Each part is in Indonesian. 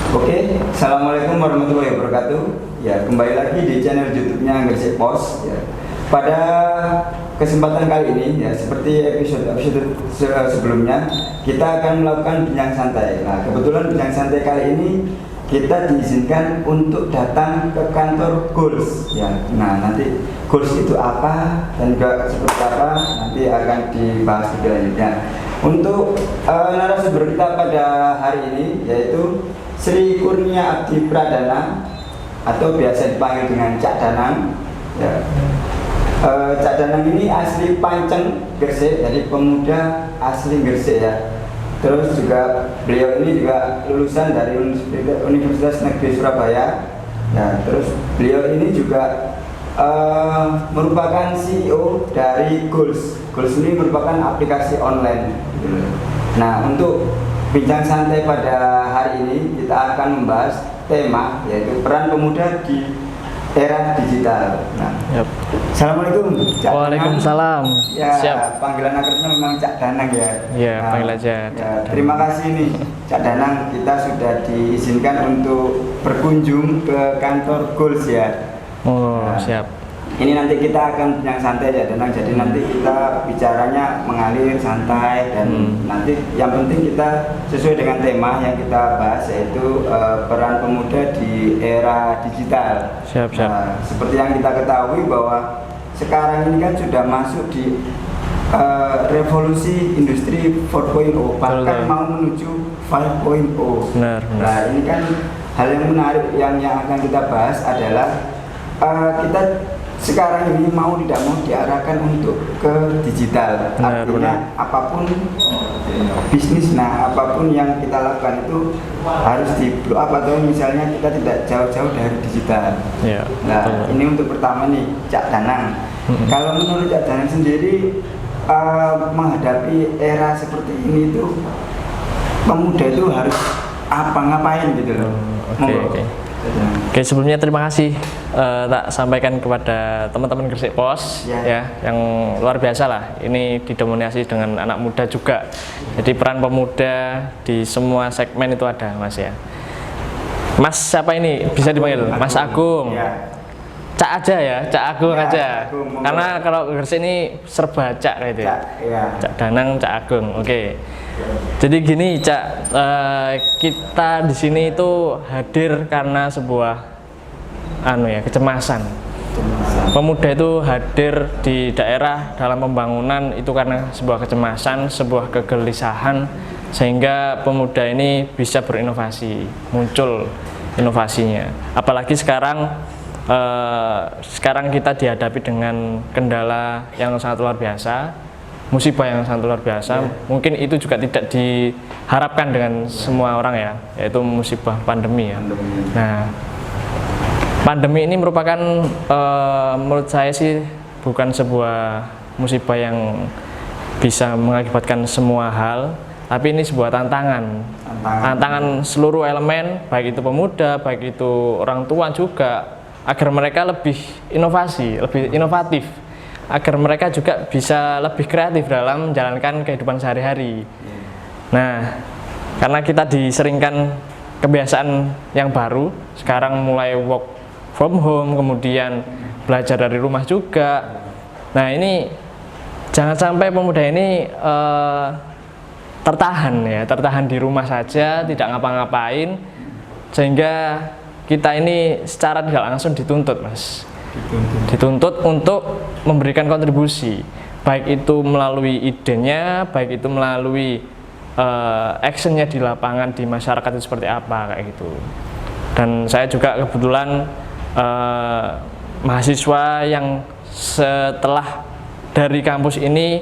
Oke, Assalamualaikum warahmatullahi wabarakatuh. Ya, kembali lagi di channel YouTube-nya Gresik Pos. Ya. Pada kesempatan kali ini, ya seperti episode sebelumnya, kita akan melakukan bincang santai. Nah, kebetulan bincang santai kali ini kita diizinkan untuk datang ke kantor Goals. Ya, nah nanti Goals itu apa dan juga seperti apa nanti akan dibahas lebih lanjutnya. Untuk narasumber kita pada hari ini yaitu Sri Kurnia Abdi Pradana atau biasa dipanggil dengan Cak Danang. Ya. Cak Danang ini asli Panceng, Gresik, jadi pemuda asli Gresik ya. Terus juga beliau ini juga lulusan dari Universitas Negeri Surabaya. Nah, terus beliau ini juga merupakan CEO dari Goals. Goals ini merupakan aplikasi online. Nah, untuk bincang santai pada hari ini kita akan membahas tema yaitu peran pemuda di era digital. Nah, Assalamualaikum. Cak Waalaikumsalam. Ya, Siap. panggilan akrabnya memang Cak Danang ya. Iya, Nah, panggil aja. ya, terima kasih nih Cak Danang, kita sudah diizinkan untuk berkunjung ke kantor Goals ya. Oh, Nah, siap. ini nanti kita akan bincang santai ya Danang. Jadi nanti kita bicaranya mengalir santai dan nanti yang penting kita sesuai dengan tema yang kita bahas yaitu peran pemuda di era digital. Siap. Nah, seperti yang kita ketahui bahwa sekarang ini kan sudah masuk di revolusi industri 4.0 bahkan mau menuju 5.0. Benar. Nah, ini kan hal yang menarik yang akan kita bahas adalah kita sekarang ini mau tidak mau diarahkan untuk ke digital. Artinya apapun bisnis, nah apapun yang kita lakukan itu harus di blow up atau misalnya kita tidak jauh-jauh dari digital. Ya, Nah, betul. ini untuk pertama nih Cak Danang. Kalau menurut Cak Danang sendiri menghadapi era seperti ini itu pemuda itu harus ngapain gitu loh. Oke, sebelumnya terima kasih tak sampaikan kepada teman-teman Gresik Pos ya, yang luar biasa lah. Ini didominasi dengan anak muda juga. Jadi peran pemuda di semua segmen itu ada, Mas ya. Mas siapa ini? Bisa dipanggil Mas Agung. Ya. Cak aja ya, Cak Agung Ya, aja. Agung, Karena kalau Gresik ini serba Cak gitu ya. Cak Danang, Cak Agung. Oke. Jadi gini, Cak, kita di sini itu hadir karena sebuah kecemasan. Pemuda itu hadir di daerah dalam pembangunan itu karena sebuah kecemasan, sebuah kegelisahan, sehingga pemuda ini bisa berinovasi, muncul inovasinya. Apalagi sekarang kita dihadapi dengan kendala yang sangat luar biasa, musibah yang sangat luar biasa. Mungkin itu juga tidak diharapkan dengan semua orang ya, yaitu musibah pandemi ya. Nah, pandemi ini merupakan menurut saya sih bukan sebuah musibah yang bisa mengakibatkan semua hal, tapi ini sebuah tantangan seluruh elemen, baik itu pemuda, baik itu orang tua juga, agar mereka lebih inovasi, lebih inovatif, agar mereka juga bisa lebih kreatif dalam menjalankan kehidupan sehari-hari. Nah, karena kita diseringkan kebiasaan yang baru, sekarang mulai work from home, kemudian belajar dari rumah juga. Nah, ini jangan sampai pemuda ini tertahan di rumah saja, tidak ngapa-ngapain, sehingga kita ini secara tidak langsung dituntut, Mas. Dituntut untuk memberikan kontribusi, baik itu melalui idenya, baik itu melalui actionnya di lapangan, di masyarakat itu seperti apa, kayak gitu. Dan saya juga kebetulan mahasiswa yang setelah dari kampus ini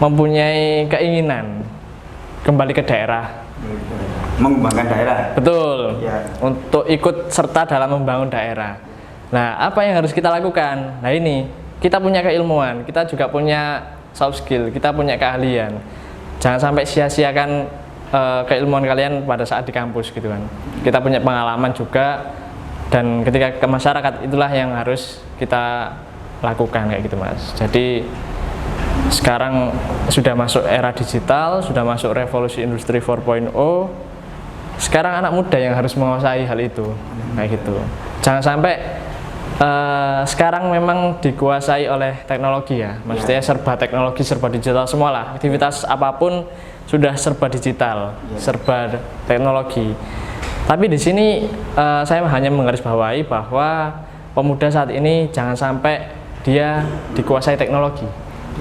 mempunyai keinginan kembali ke daerah, mengembangkan daerah. Betul Ya. Untuk ikut serta dalam membangun daerah. Nah, apa yang harus kita lakukan? Nah, ini kita punya keilmuan, kita juga punya soft skill, kita punya keahlian. Jangan sampai sia-siakan keilmuan kalian pada saat di kampus gitu kan. Kita punya pengalaman juga, dan ketika ke masyarakat itulah yang harus kita lakukan kayak gitu, Mas. Jadi sekarang sudah masuk era digital, sudah masuk revolusi industri 4.0. sekarang anak muda yang harus menguasai hal itu, kayak gitu. Jangan sampai sekarang memang dikuasai oleh teknologi ya, maksudnya serba teknologi, serba digital semua lah. Aktivitas apapun sudah serba digital, serba teknologi. Tapi di sini saya hanya menggarisbawahi bahwa pemuda saat ini jangan sampai dia dikuasai teknologi.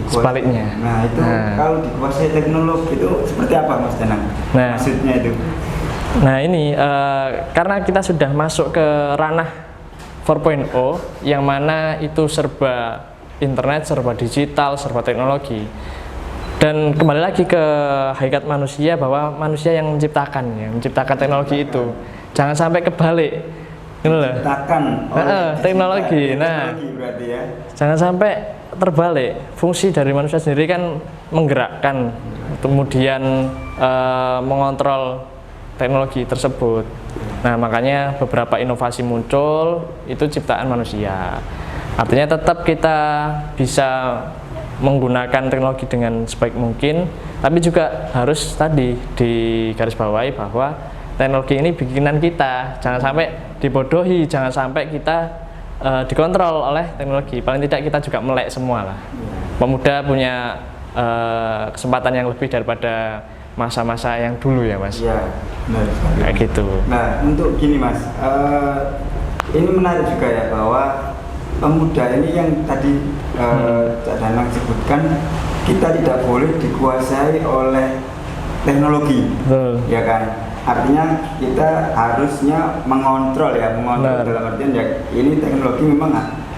Sebaliknya. Nah itu kalau dikuasai teknologi itu seperti apa Mas Danang? Nah, maksudnya itu? Nah ini karena kita sudah masuk ke ranah 4.0 yang mana itu serba internet, serba digital, serba teknologi. Dan kembali lagi ke hakikat manusia bahwa manusia yang menciptakan teknologi itu. Jangan sampai kebalik. Menciptakan teknologi. Nah, berarti ya. Jangan sampai terbalik. Fungsi dari manusia sendiri kan menggerakkan, kemudian mengontrol teknologi tersebut. Nah, makanya beberapa inovasi muncul itu ciptaan manusia. Artinya tetap kita bisa menggunakan teknologi dengan sebaik mungkin, tapi juga harus tadi digarisbawahi bahwa teknologi ini bikinan kita. Jangan sampai dibodohi, jangan sampai kita dikontrol oleh teknologi. Paling tidak kita juga melek semua lah. Pemuda punya kesempatan yang lebih daripada masa-masa yang dulu ya Mas. Iya, benar. Kayak gitu. Nah untuk gini Mas, ini menarik juga ya bahwa pemuda ini yang tadi Cak Danang sebutkan, kita tidak boleh dikuasai oleh teknologi, ya kan? Artinya kita harusnya mengontrol dalam artian ya ini teknologi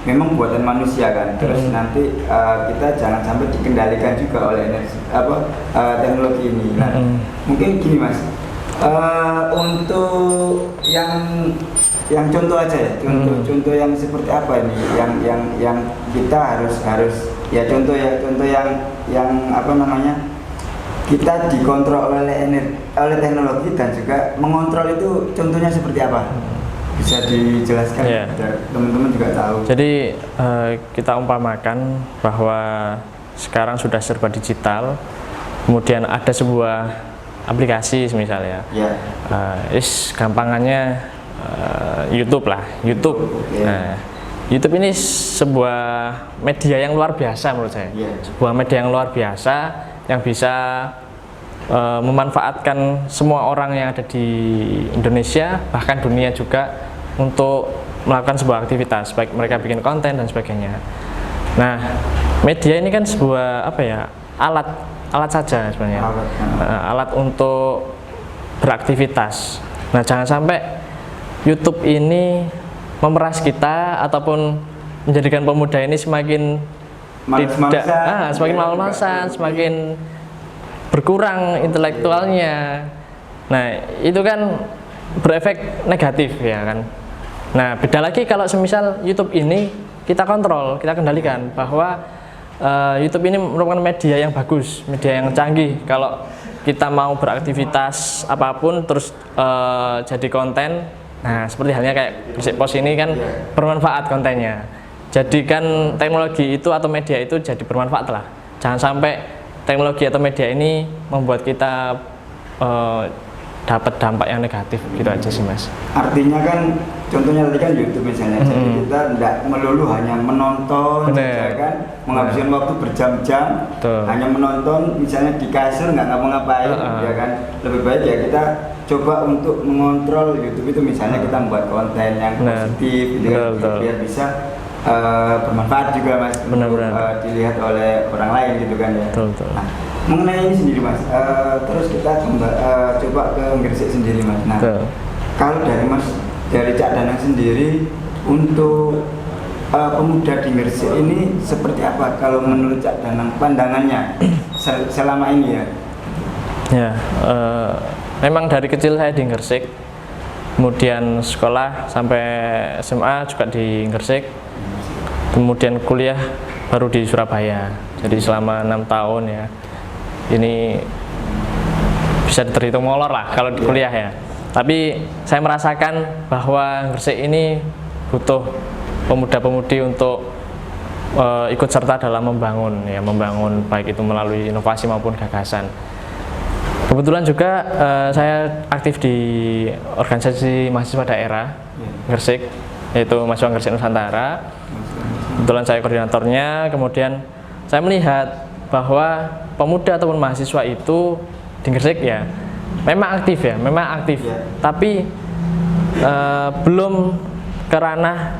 memang buatan manusia kan. Terus nanti kita jangan sampai dikendalikan juga oleh teknologi ini. Nah, mungkin gini Mas, untuk yang contoh aja ya, contoh yang seperti apa ini, yang kita harus ya contoh yang apa namanya, kita dikontrol oleh teknologi dan juga mengontrol itu contohnya seperti apa? Bisa dijelaskan biar teman-teman juga tahu. Jadi kita umpamakan bahwa sekarang sudah serba digital, kemudian ada sebuah aplikasi misalnya, gampangannya YouTube lah, YouTube. Nah, YouTube ini sebuah media yang luar biasa menurut saya, sebuah media yang luar biasa yang bisa memanfaatkan semua orang yang ada di Indonesia, bahkan dunia juga, untuk melakukan sebuah aktivitas, baik mereka bikin konten dan sebagainya. Nah, media ini kan sebuah alat saja sebenarnya, alat untuk beraktivitas. Nah, jangan sampai YouTube ini memeras kita ataupun menjadikan pemuda ini semakin malas-malasan, semakin berkurang intelektualnya. Nah, itu kan berefek negatif ya kan. Nah, beda lagi kalau semisal YouTube ini kita kontrol, kita kendalikan bahwa YouTube ini merupakan media yang bagus, media yang canggih. Kalau kita mau beraktivitas apapun terus jadi konten, nah seperti halnya kayak Gresik Pos ini kan bermanfaat kontennya. Jadikan teknologi itu atau media itu jadi bermanfaat lah. Jangan sampai teknologi atau media ini membuat kita dapat dampak yang negatif, gitu aja sih Mas. Artinya kan contohnya tadi kan YouTube misalnya, jadi kita tidak melulu hanya menonton saja kan, menghabiskan waktu berjam-jam hanya menonton misalnya di kasur nggak ngapa-ngapain, ya kan. Lebih baik ya kita coba untuk mengontrol YouTube itu, misalnya kita membuat konten yang positif gitu kan, biar bisa bermanfaat juga Mas, untuk dilihat oleh orang lain gitu kan ya. Nah, mengenai ini sendiri Mas, terus kita coba ke Gresik sendiri Mas. Nah, kalau dari Cak Danang sendiri, untuk pemuda di Gresik ini seperti apa kalau menurut Cak Danang pandangannya selama ini ya? Ya, memang dari kecil saya di Gresik, kemudian sekolah sampai SMA juga di Gresik, kemudian kuliah baru di Surabaya. Jadi selama 6 tahun ya, ini bisa terhitung molor lah kalau di kuliah ya. Tapi saya merasakan bahwa Gresik ini butuh pemuda-pemudi untuk ikut serta dalam membangun baik itu melalui inovasi maupun gagasan. Kebetulan juga saya aktif di organisasi mahasiswa daerah Gresik, yaitu Mahasiswa Gresik Nusantara. Kebetulan saya koordinatornya. Kemudian saya melihat bahwa pemuda ataupun mahasiswa itu di Gresik ya memang aktif, tapi belum ke ranah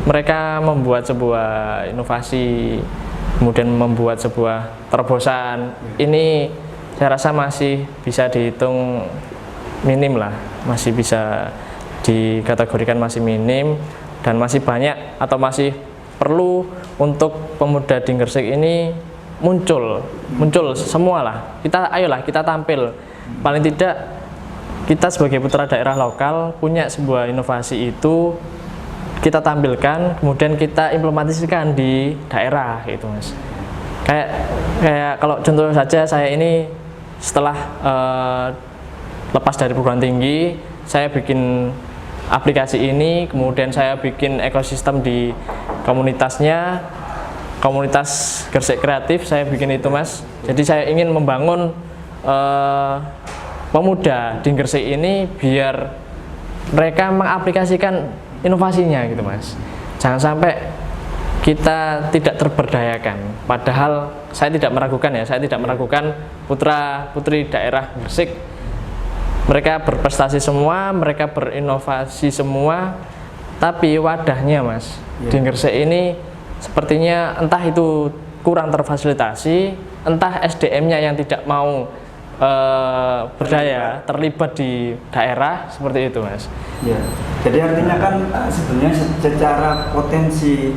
mereka membuat sebuah inovasi, kemudian membuat sebuah terobosan. Ini saya rasa masih bisa dihitung minim lah, masih bisa dikategorikan masih minim, dan masih banyak atau masih perlu untuk pemuda di Gresik ini muncul semua lah. Ayolah kita tampil, paling tidak kita sebagai putra daerah lokal punya sebuah inovasi itu kita tampilkan, kemudian kita implementasikan di daerah gitu mas. Kayak kalau contoh saja, saya ini setelah lepas dari perguruan tinggi, saya bikin aplikasi ini, kemudian saya bikin ekosistem di komunitasnya, komunitas Gresik Kreatif, saya bikin itu mas. Jadi saya ingin membangun pemuda di Gresik ini biar mereka mengaplikasikan inovasinya gitu mas. Jangan sampai kita tidak terberdayakan. Padahal saya tidak meragukan putra putri daerah Gresik, mereka berprestasi semua, mereka berinovasi semua, tapi wadahnya mas di Gresik ini sepertinya entah itu kurang terfasilitasi, entah SDM-nya yang tidak mau berdaya terlibat di daerah, seperti itu mas. Ya, jadi artinya kan sebenarnya secara potensi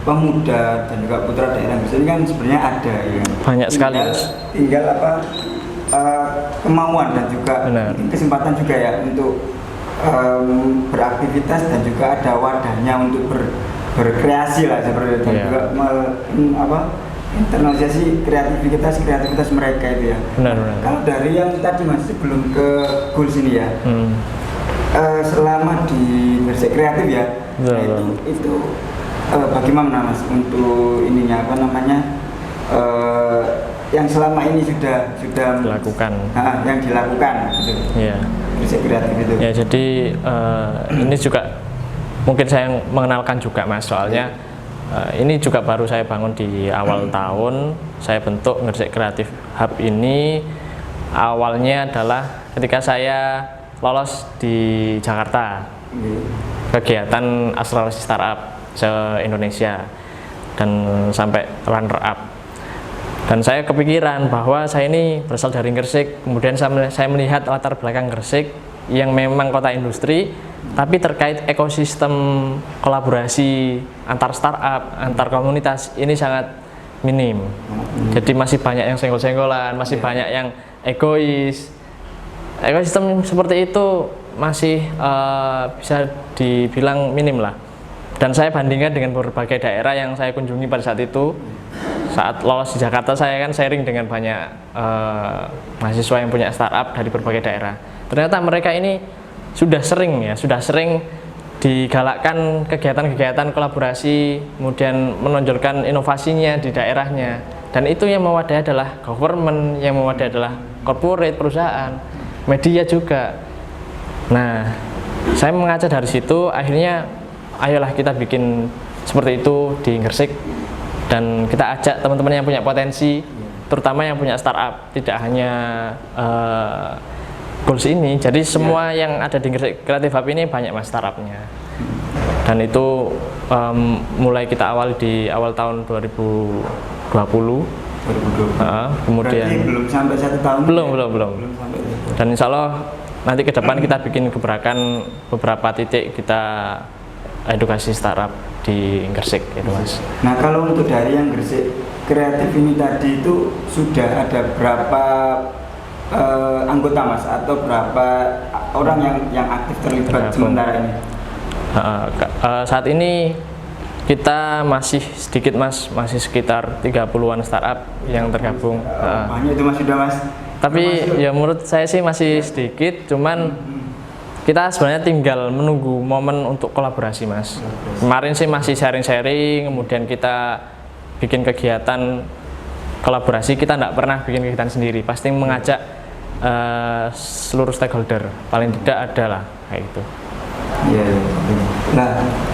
pemuda dan juga putra daerah ini kan sebenarnya ada ya. Banyak sekali mas. Tinggal kemauan dan juga kesempatan juga ya untuk beraktivitas, dan juga ada wadahnya untuk berkreasi lah seperti itu, dan juga internalisasi kreativitas mereka itu ya. Benar. Kalau dari yang tadi mas, sebelum ke goals ini ya, selama di Gresik Kreatif ya, itu bagaimana mas untuk ininya yang selama ini sudah dilakukan, yang dilakukan gitu. Iya. Gresik Kreatif itu. Ya jadi ini juga mungkin saya mengenalkan juga mas, soalnya ini juga baru saya bangun di awal tahun. Saya bentuk Gresik Kreatif Hub ini awalnya adalah ketika saya lolos di Jakarta, kegiatan akselerasi startup se-Indonesia, dan sampai runner up. Dan saya kepikiran bahwa saya ini berasal dari Gresik, kemudian saya melihat latar belakang Gresik yang memang kota industri, tapi terkait ekosistem kolaborasi antar startup, antar komunitas ini sangat minim. Jadi masih banyak yang senggol-senggolan, masih banyak yang egois. Ekosistem seperti itu masih bisa dibilang minim lah. Dan saya bandingkan dengan berbagai daerah yang saya kunjungi pada saat itu. Saat lolos di Jakarta, saya kan sharing dengan banyak mahasiswa yang punya startup dari berbagai daerah. Ternyata mereka ini sudah sering digalakkan kegiatan-kegiatan kolaborasi, kemudian menonjolkan inovasinya di daerahnya. Dan itu yang mewadai adalah government, yang mewadai adalah corporate, perusahaan, media juga. Nah, saya mengaca dari situ, akhirnya ayolah kita bikin seperti itu di Gresik, dan kita ajak teman-teman yang punya potensi, terutama yang punya startup, tidak hanya goals ini. Jadi semua yang ada di Gresik Kreatif Hub ini banyak mas startupnya, dan itu mulai kita awal di awal tahun 2020. Kemudian berarti belum sampai 1 tahun. Belum. Dan insya Allah nanti ke depan kita bikin gebrakan beberapa titik, kita edukasi startup di Gresik gitu mas. Nah kalau untuk dari yang Gresik Kreatif ini tadi itu sudah ada berapa anggota mas, atau berapa orang yang aktif terlibat sementara ini? Saat ini kita masih sedikit mas, masih sekitar 30-an startup yang tergabung. Banyak itu mas, sudah mas. Tapi ya menurut saya sih masih sedikit, cuman kita sebenarnya tinggal menunggu momen untuk kolaborasi mas. Kemarin sih masih sharing-sharing, kemudian kita bikin kegiatan kolaborasi. Kita tidak pernah bikin kegiatan sendiri, pasti mengajak seluruh stakeholder, paling tidak ada lah kayak gitu. Iya. Nah,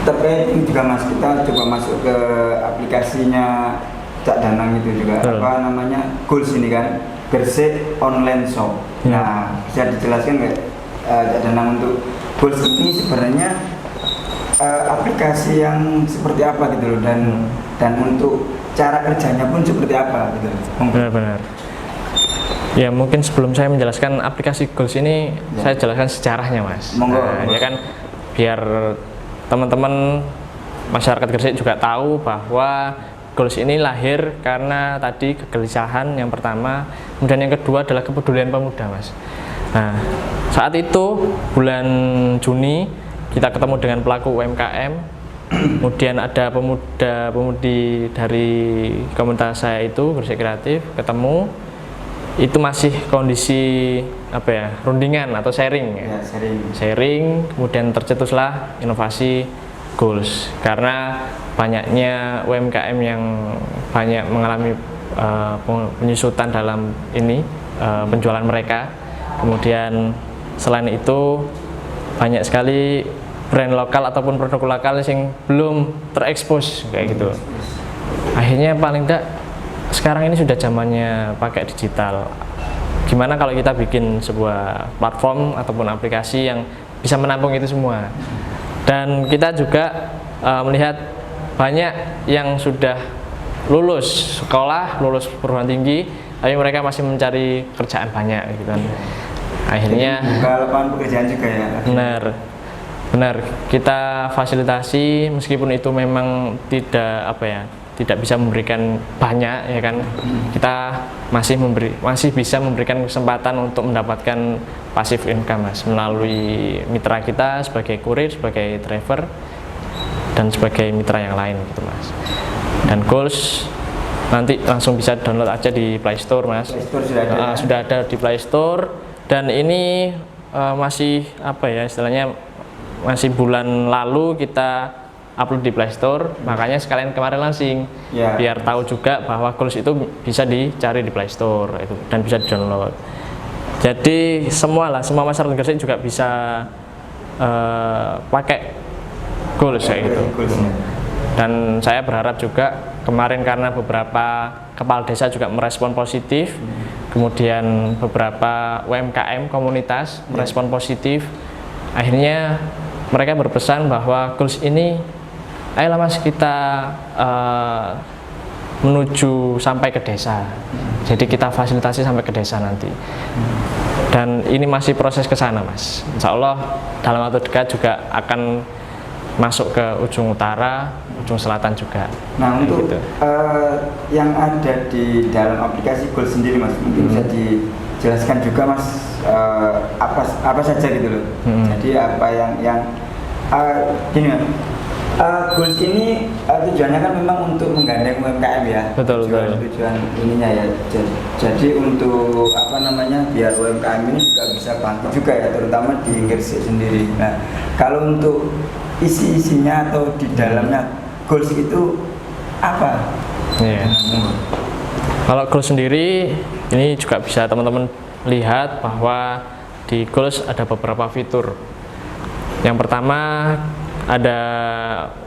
terkait ini juga Mas, kita coba masuk ke aplikasinya Cak Danang itu juga. Betul. Apa namanya, Goals ini kan, Gresik Online Shop. Nah, bisa dijelaskan nggak Cak Danang untuk Goals ini sebenarnya aplikasi yang seperti apa gitu loh, dan untuk cara kerjanya pun seperti apa gitu loh. Benar-benar. Ya mungkin sebelum saya menjelaskan aplikasi Goals ini, saya jelaskan sejarahnya Mas. Monggo. Ya kan, biar teman-teman masyarakat Gresik juga tahu bahwa Goals ini lahir karena tadi kegelisahan yang pertama, kemudian yang kedua adalah kepedulian pemuda Mas. Nah, saat itu bulan Juni kita ketemu dengan pelaku UMKM, kemudian ada pemuda-pemudi dari komunitas saya itu Gresik Kreatif ketemu. Itu masih kondisi apa ya, rundingan atau sharing ya. Sharing, kemudian tercetuslah inovasi Goals karena banyaknya UMKM yang banyak mengalami penyusutan dalam ini penjualan mereka. Kemudian selain itu banyak sekali brand lokal ataupun produk lokal yang belum terekspos kayak gitu. Akhirnya paling tidak sekarang ini sudah zamannya pakai digital. Gimana kalau kita bikin sebuah platform ataupun aplikasi yang bisa menampung itu semua? Dan kita juga melihat banyak yang sudah lulus sekolah, lulus perguruan tinggi, tapi mereka masih mencari kerjaan banyak gitu kan. Akhirnya buka lapangan pekerjaan juga ya. Benar. Kita fasilitasi meskipun itu memang tidak bisa memberikan banyak ya kan, kita masih bisa memberikan kesempatan untuk mendapatkan passive income Mas, melalui mitra kita sebagai kurir, sebagai driver, dan sebagai mitra yang lain gitu Mas. Dan Goals nanti langsung bisa download aja di Play Store Mas. Play Store sudah ada. Sudah ada di Play Store, dan ini masih istilahnya masih bulan lalu kita upload di Play Store, makanya sekalian kemarin launching biar tahu juga bahwa Goals itu bisa dicari di Play Store itu dan bisa di download. Jadi semua masyarakat Gresik juga bisa pakai Goals kayak gitu. Dan saya berharap juga kemarin karena beberapa kepala desa juga merespon positif, kemudian beberapa UMKM komunitas merespon positif, akhirnya mereka berpesan bahwa Goals ini ayolah Mas, kita menuju sampai ke desa. Jadi kita fasilitasi sampai ke desa nanti. Dan ini masih proses ke sana Mas. Insya Allah dalam waktu dekat juga akan masuk ke ujung utara, ujung selatan juga. Nah untuk gitu. Yang ada di dalam aplikasi Goals sendiri Mas, mungkin bisa dijelaskan juga Mas, apa saja gitu loh. Jadi apa yang gini Mas, Goals ini tujuannya kan memang untuk menggandeng UMKM ya. Betul. Tujuan ininya ya. Jadi untuk biar UMKM ini juga bisa bantu juga ya, terutama di Gresik sendiri. Nah, kalau untuk isi-isinya atau di dalamnya Goals itu apa? Iya. Kalau Goals sendiri ini juga bisa teman-teman lihat bahwa di Goals ada beberapa fitur. Yang pertama ada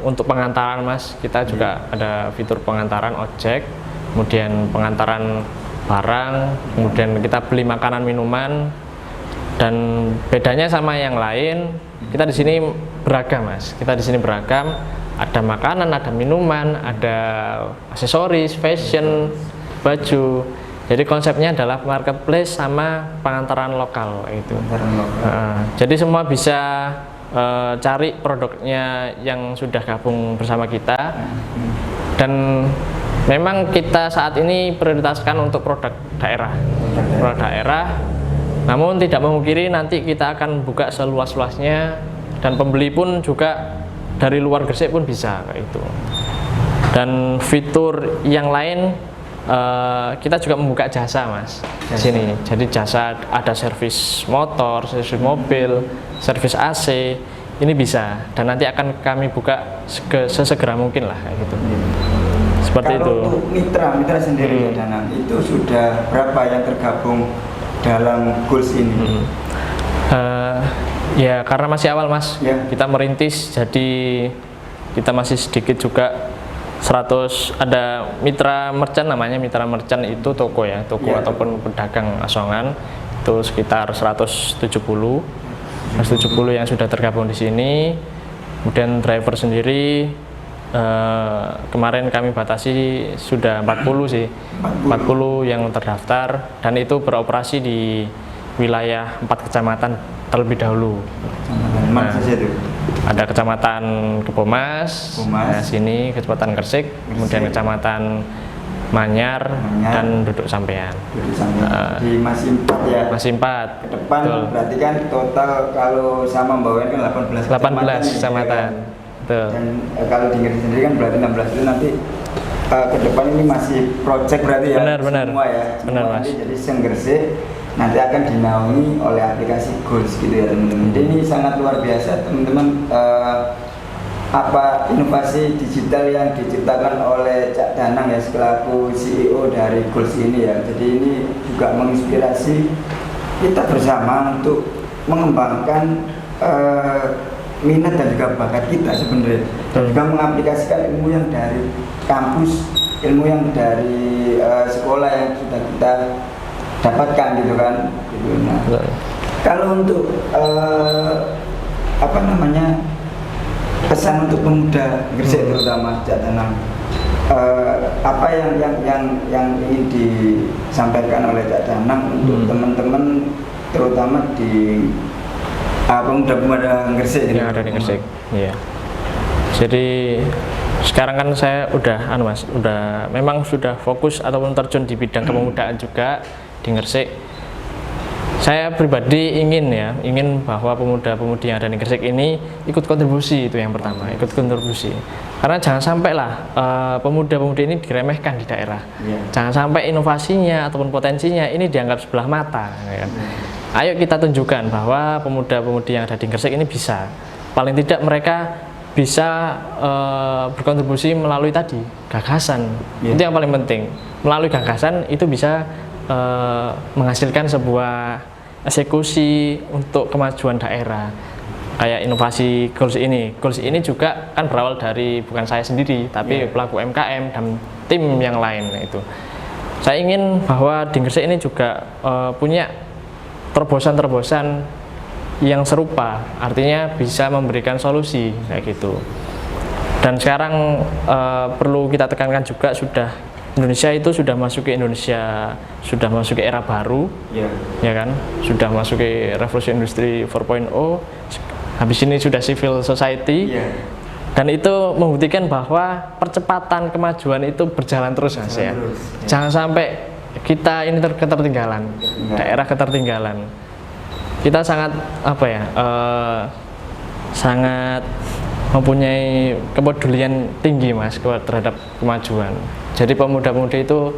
untuk pengantaran Mas, kita juga ada fitur pengantaran ojek, kemudian pengantaran barang, kemudian kita beli makanan minuman. Dan bedanya sama yang lain, kita di sini beragam Mas. Kita di sini beragam, ada makanan, ada minuman, ada aksesoris, fashion, baju. Jadi konsepnya adalah marketplace sama pengantaran lokal itu. Jadi semua bisa cari produknya yang sudah gabung bersama kita, dan memang kita saat ini prioritaskan untuk produk daerah, namun tidak memungkiri nanti kita akan buka seluas-luasnya, dan pembeli pun juga dari luar Gresik pun bisa kayak itu. Dan fitur yang lain kita juga membuka jasa Mas di sini. Jadi jasa ada servis motor, servis mobil, servis AC, ini bisa, dan nanti akan kami buka sesegera mungkin lah kayak gitu. Seperti kalau itu. Untuk mitra sendiri ya Danang, itu sudah berapa yang tergabung dalam goals ini? Ya karena masih awal Mas, Ya. kita merintis, jadi kita masih sedikit juga. 100 ada mitra merchant, namanya mitra merchant itu toko ya, toko Ya. ataupun pedagang asongan itu sekitar 170 yang sudah tergabung di sini. Kemudian driver sendiri kemarin kami batasi sudah 40 sih, 40 yang terdaftar, dan itu beroperasi di wilayah 4 kecamatan terlebih dahulu. Mana saja itu? Ada kecamatan Kebomas, nah, sini kecamatan Gresik, kemudian kecamatan Manyar, dan Duduk Sampean. Di masih 4 ya? Masih 4. Ke depan. Betul. Berarti kan total kalau sama Mbak Wen kan 18 kecamatan. Betul. Dan kalau di Gresik sendiri kan berarti 16 itu nanti ke depan ini masih project berarti ya? Benar. Semua ya? Benar, Semua Mas. nanti jadi Gresik nanti akan dinaungi oleh aplikasi Goals gitu ya teman-teman. Jadi ini sangat luar biasa teman-teman, apa inovasi digital yang diciptakan oleh Cak Danang ya selaku CEO dari Goals ini ya. Jadi ini juga menginspirasi kita bersama untuk mengembangkan minat dan juga bakat kita sebenarnya, dan juga mengaplikasikan ilmu yang dari kampus, ilmu yang dari sekolah yang sudah kita dapatkan gitu kan. Nah, kalau untuk apa namanya pesan untuk pemuda Gresik terutama Cak Danang, apa yang ingin disampaikan oleh Cak Danang untuk teman-teman terutama di pemuda-pemuda Gresik yang ada di Gresik. Iya. Jadi sekarang kan saya udah Mas, memang sudah fokus ataupun terjun di bidang kepemudaan juga di Gresik. Saya pribadi ingin bahwa pemuda-pemudi yang ada di Gresik ini ikut kontribusi, itu yang pertama, ikut kontribusi. Karena jangan sampai pemuda-pemudi ini diremehkan di daerah. Jangan sampai inovasinya ataupun potensinya ini dianggap sebelah mata, ya kan? Ayo kita tunjukkan bahwa pemuda-pemudi yang ada di Gresik ini bisa, paling tidak mereka bisa berkontribusi melalui tadi gagasan. Itu yang paling penting. Melalui gagasan itu bisa menghasilkan sebuah eksekusi untuk kemajuan daerah. Kayak inovasi Goals ini juga kan berawal dari bukan saya sendiri, tapi pelaku UMKM dan tim yang lain itu. Saya ingin bahwa di Gresik ini juga punya terobosan-terobosan yang serupa, artinya bisa memberikan solusi kayak gitu. Dan sekarang perlu kita tekankan juga, Indonesia itu sudah masuk ke era baru, ya kan? Sudah masuk ke revolusi industri 4.0. Habis ini sudah civil society, dan itu membuktikan bahwa percepatan kemajuan itu berjalan terus, Mas ya. Jangan sampai kita ini ketertinggalan, daerah ketertinggalan. Kita sangat sangat mempunyai kepedulian tinggi, Mas, terhadap kemajuan. Jadi pemuda-pemudi itu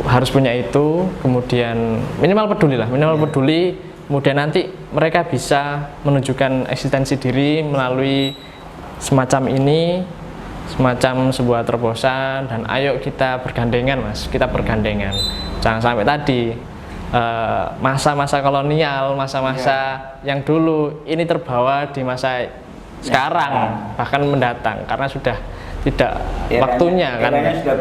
harus punya itu, kemudian minimal peduli, kemudian nanti mereka bisa menunjukkan eksistensi diri melalui semacam ini, semacam sebuah terobosan, dan ayo kita bergandengan, Mas, kita bergandengan. Jangan sampai tadi masa-masa kolonial, masa-masa yang dulu ini terbawa di masa sekarang, bahkan mendatang, karena sudah tidak waktunya kan. Eranya sudah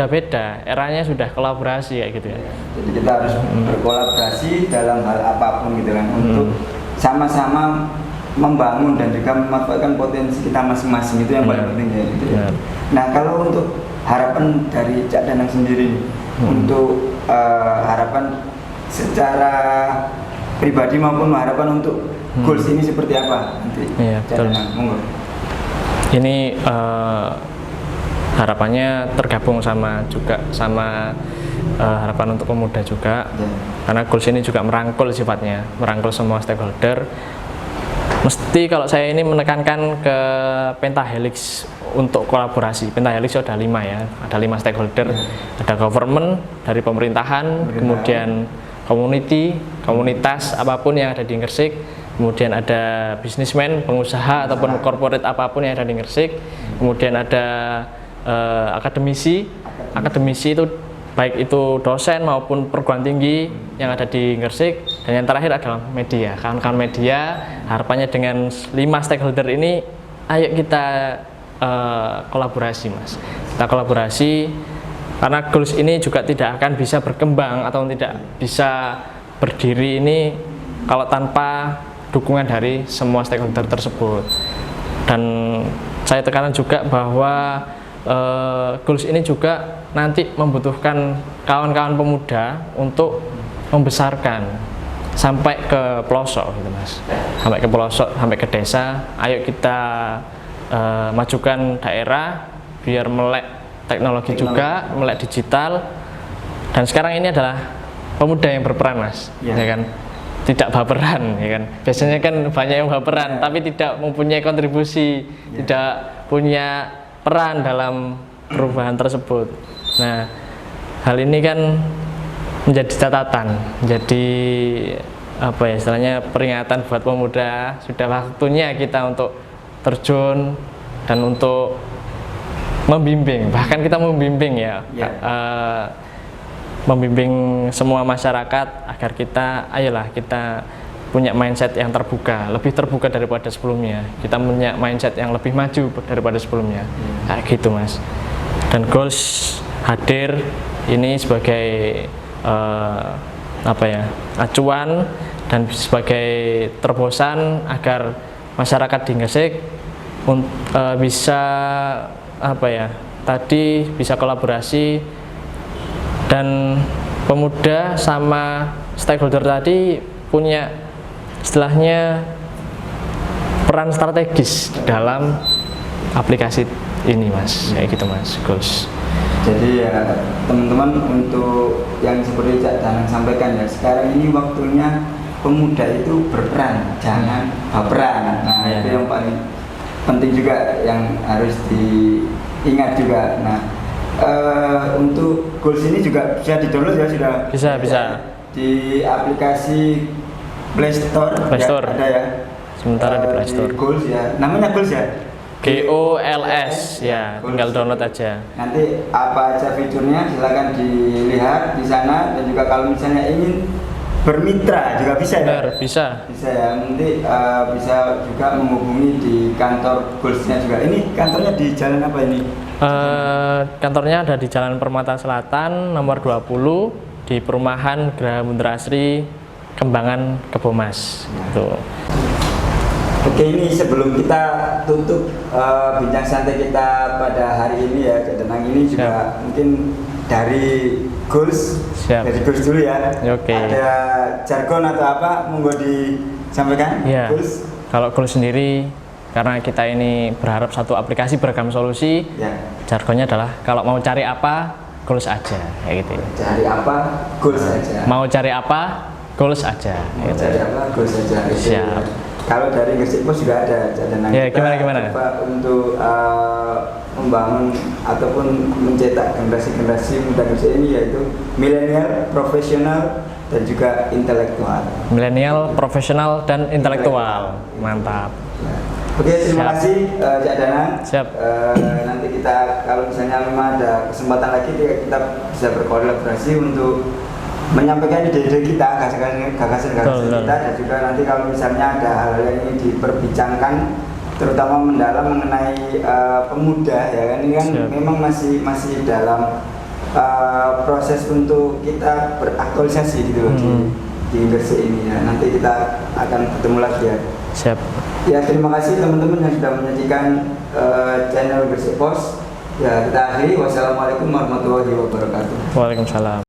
beda ya. Eranya sudah kolaborasi kayak gitu ya. Jadi kita harus berkolaborasi dalam hal apapun gitu kan, untuk sama-sama membangun dan juga memanfaatkan potensi kita masing-masing, itu yang paling penting ya gitu ya. Nah, kalau untuk harapan dari Cak Danang sendiri, untuk harapan secara pribadi maupun harapan untuk Goals ini seperti apa nanti? Cak Danang, monggo. Ini harapannya tergabung sama harapan untuk pemuda juga, karena Goals ini juga merangkul sifatnya, merangkul semua stakeholder. Mesti kalau saya ini menekankan ke pentahelix untuk kolaborasi. Pentahelix ada 5 ya, ada 5 stakeholder, ada government dari pemerintahan, kemudian community, komunitas apapun yang ada di Gresik, kemudian ada bisnismen, pengusaha ataupun corporate apapun yang ada di Gresik, kemudian ada akademisi itu baik itu dosen maupun perguruan tinggi yang ada di Gresik, dan yang terakhir adalah media. Kawan-kawan media, harapannya dengan 5 stakeholder ini, ayo kita kolaborasi Mas. Kita kolaborasi karena goals ini juga tidak akan bisa berkembang atau tidak bisa berdiri ini kalau tanpa dukungan dari semua stakeholder tersebut. Dan saya tekankan juga bahwa goals ini juga nanti membutuhkan kawan-kawan pemuda untuk membesarkan sampai ke pelosok gitu Mas. Sampai ke pelosok, sampai ke desa. Ayo kita majukan daerah biar melek teknologi juga, melek digital. Dan sekarang ini adalah pemuda yang berperan Mas, ya kan? Tidak baperan, ya kan? Biasanya kan banyak yang baperan, tapi tidak mempunyai kontribusi, tidak punya peran dalam perubahan tersebut. Nah, hal ini kan menjadi catatan, menjadi apa ya istilahnya peringatan buat pemuda. Sudah waktunya kita untuk terjun dan untuk membimbing, bahkan kita membimbing membimbing semua masyarakat agar kita, ayolah kita punya mindset yang terbuka, lebih terbuka daripada sebelumnya. Kita punya mindset yang lebih maju daripada sebelumnya, kayak gitu Mas. Dan goals hadir ini sebagai apa ya acuan dan sebagai terobosan agar masyarakat di Gresik bisa apa ya tadi bisa kolaborasi, dan pemuda sama stakeholder tadi punya istilahnya peran strategis dalam aplikasi ini Mas, kayak gitu Mas goals. Jadi ya teman-teman, untuk yang seperti Cak Danang sampaikan ya, sekarang ini waktunya pemuda itu berperan, jangan baperan. Nah itu yang paling penting juga yang harus diingat juga. Nah untuk goals ini juga bisa di-download ya, sudah bisa di aplikasi Play Store, ya, ada ya. Sementara di Play Store. Di goals ya, namanya goals ya. GOLS ya, tinggal download aja. Nanti apa aja fiturnya silakan dilihat di sana, dan juga kalau misalnya ingin bermitra juga bisa ya. Bisa Ya, nanti bisa juga menghubungi di kantor Goalsnya juga. Ini kantornya di jalan apa ini? Kantornya ada di Jalan Permata Selatan nomor 20 di perumahan Geraha Mundara Asri, Kembangan, Kebomas. Tuh. Oke, ini sebelum kita tutup bincang santai kita pada hari ini ya, Cak Danang, ini juga mungkin dari goals, dari goals dulu ya. Oke. Ada jargon atau apa, monggo disampaikan. Ya. Goals. Kalau goals sendiri, karena kita ini berharap satu aplikasi beragam solusi, jargonnya adalah kalau mau cari apa, goals aja, kayak gitu. Cari apa, goals aja. Mau cari apa, goals aja. Mau cari apa, goals aja. Siap. Kalau dari Gresik Pos juga ada Danang. Ya, gimana? Coba untuk membangun ataupun mencetak generasi muda Gresik ini, yaitu milenial, profesional, dan juga intelektual. Milenial, profesional, dan intelektual. Mantap. Oke, terima kasih Cak Danang. Siap. Nanti kita kalau misalnya memang ada kesempatan lagi, kita bisa berkolaborasi untuk menyampaikan ide-ide kita, gagasan kita, dan juga nanti kalau misalnya ada hal-hal yang ingin diperbincangkan, terutama mendalam mengenai pemuda ya kan, ini kan memang masih dalam proses untuk kita beraktualisasi gitu di Gresik ini ya. Nanti kita akan ketemu lagi ya. Siap. Ya, terima kasih teman-teman yang sudah menyaksikan channel Gresik Pos. Ya, kita akhiri. Wassalamualaikum warahmatullahi wabarakatuh. Waalaikumsalam.